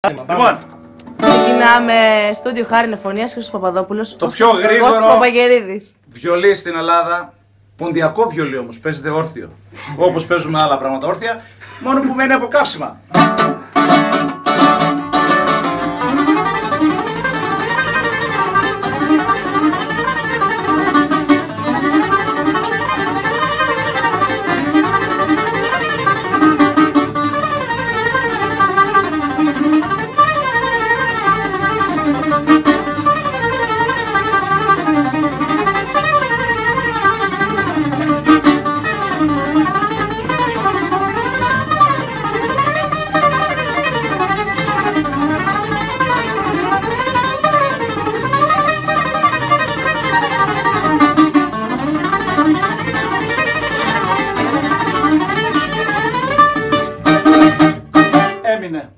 Λοιπόν, ξεκινάμε στούντιο Χάριν Εφωνίας, Χρήστος Παπαδόπουλος. Το πιο γρήγορο Παπαγερίδης. βιολί στην Ελλάδα. Ποντιακό βιολί όμως, παίζεται όρθιο. Όπως παίζουμε άλλα πράγματα όρθια, μόνο που μένει από καύσιμα. Έμεινε.